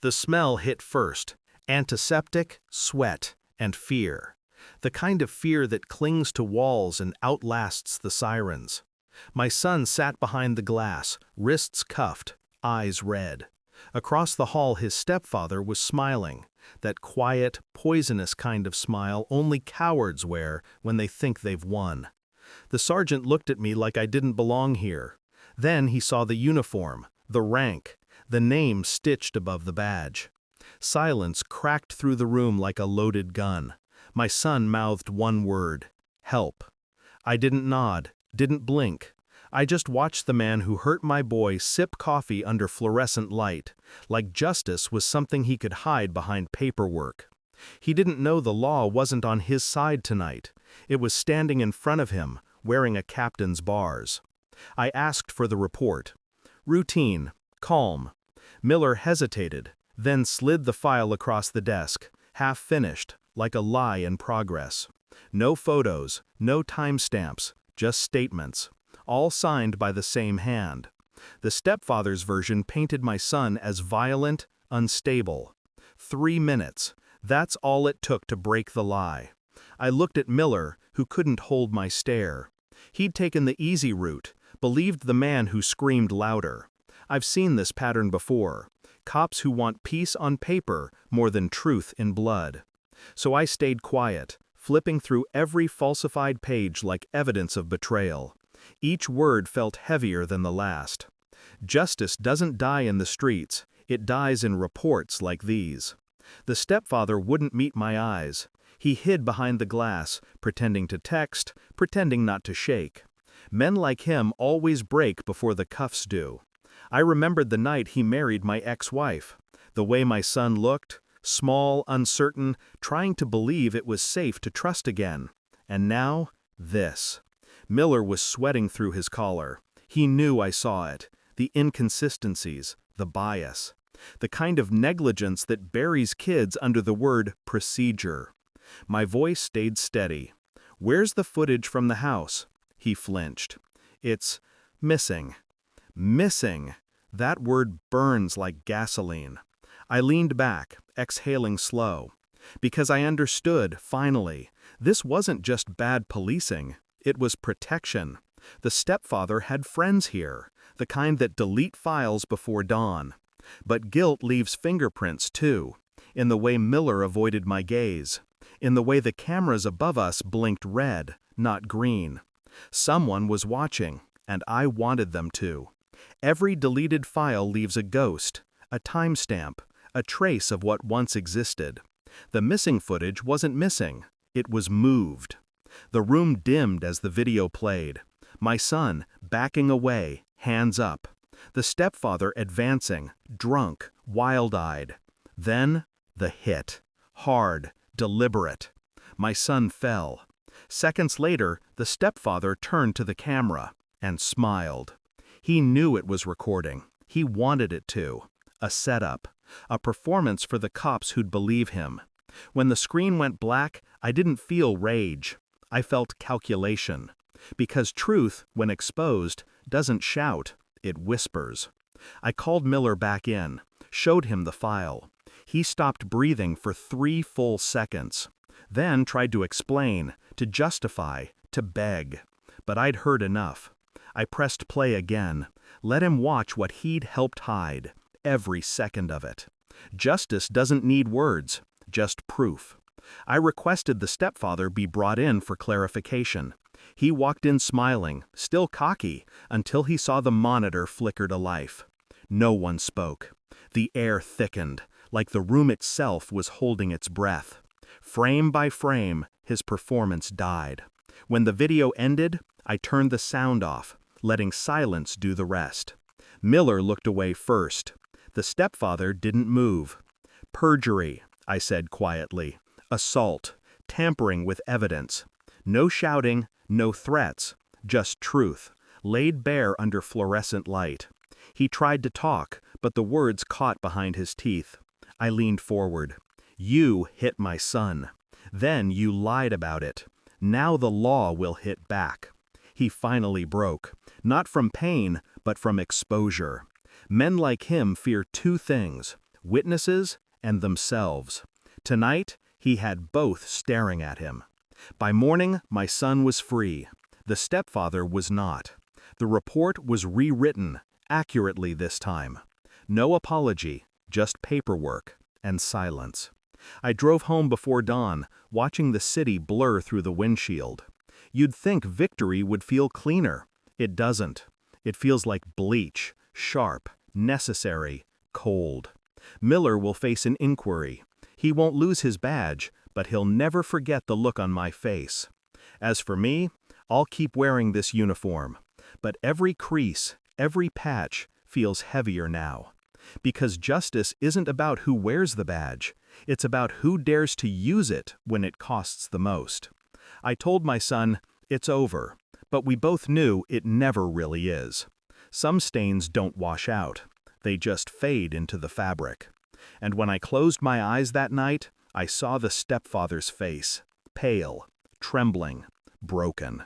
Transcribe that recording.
The smell hit first: antiseptic, sweat, and fear. The kind of fear that clings to walls and outlasts the sirens. My son sat behind the glass, wrists cuffed, eyes red. Across the hall his stepfather was smiling, that quiet, poisonous kind of smile only cowards wear when they think they've won. The sergeant looked at me like I didn't belong here. Then he saw the uniform, the rank, the name stitched above the badge. Silence cracked through the room like a loaded gun. My son mouthed one word: help. I didn't nod, didn't blink. I just watched the man who hurt my boy sip coffee under fluorescent light, like justice was something he could hide behind paperwork. He didn't know the law wasn't on his side tonight. It was standing in front of him, wearing a captain's bars. I asked for the report. Routine, calm. Miller hesitated, then slid the file across the desk, half finished, like a lie in progress. No photos, no timestamps, just statements, all signed by the same hand. The stepfather's version painted my son as violent, unstable. 3 minutes. That's all it took to break the lie. I looked at Miller, who couldn't hold my stare. He'd taken the easy route, believed the man who screamed louder. I've seen this pattern before. Cops who want peace on paper more than truth in blood. So I stayed quiet, flipping through every falsified page like evidence of betrayal. Each word felt heavier than the last. Justice doesn't die in the streets, it dies in reports like these. The stepfather wouldn't meet my eyes. He hid behind the glass, pretending to text, pretending not to shake. Men like him always break before the cuffs do. I remembered the night he married my ex-wife. The way my son looked, small, uncertain, trying to believe it was safe to trust again. And now, this. Miller was sweating through his collar. He knew I saw it. The inconsistencies, the bias. The kind of negligence that buries kids under the word procedure. My voice stayed steady. Where's the footage from the house? He flinched. It's missing. Missing. That word burns like gasoline. I leaned back, exhaling slow. Because I understood, finally, this wasn't just bad policing. It was protection. The stepfather had friends here, the kind that delete files before dawn. But guilt leaves fingerprints too, in the way Miller avoided my gaze, in the way the cameras above us blinked red, not green. Someone was watching, and I wanted them to. Every deleted file leaves a ghost, a timestamp, a trace of what once existed. The missing footage wasn't missing, it was moved. The room dimmed as the video played. My son, backing away, hands up. The stepfather advancing, drunk, wild-eyed. Then, the hit. Hard, deliberate. My son fell. Seconds later, the stepfather turned to the camera and smiled. He knew it was recording. He wanted it to. A setup. A performance for the cops who'd believe him. When the screen went black, I didn't feel rage. I felt calculation. Because truth, when exposed, doesn't shout, it whispers. I called Miller back in, showed him the file. He stopped breathing for 3 full seconds. Then tried to explain, to justify, to beg. But I'd heard enough. I pressed play again, let him watch what he'd helped hide, every second of it. Justice doesn't need words, just proof. I requested the stepfather be brought in for clarification. He walked in smiling, still cocky, until he saw the monitor flicker to life. No one spoke. The air thickened, like the room itself was holding its breath. Frame by frame, his performance died. When the video ended, I turned the sound off, letting silence do the rest. Miller looked away first. The stepfather didn't move. Perjury, I said quietly. Assault, tampering with evidence. No shouting, no threats, just truth, laid bare under fluorescent light. He tried to talk, but the words caught behind his teeth. I leaned forward. You hit my son. Then you lied about it. Now the law will hit back. He finally broke, not from pain, but from exposure. Men like him fear 2 things. witnesses, and themselves. Tonight, he had both staring at him. By morning, my son was free. The stepfather was not. The report was rewritten, accurately this time. No apology, just paperwork and silence. I drove home before dawn, watching the city blur through the windshield. You'd think victory would feel cleaner. It doesn't. It feels like bleach, sharp, necessary, cold. Miller will face an inquiry. He won't lose his badge, but he'll never forget the look on my face. As for me, I'll keep wearing this uniform. But every crease, every patch, feels heavier now. Because justice isn't about who wears the badge. It's about who dares to use it when it costs the most. I told my son, it's over, but we both knew it never really is. Some stains don't wash out. They just fade into the fabric. And when I closed my eyes that night, I saw the stepfather's face, pale, trembling, broken.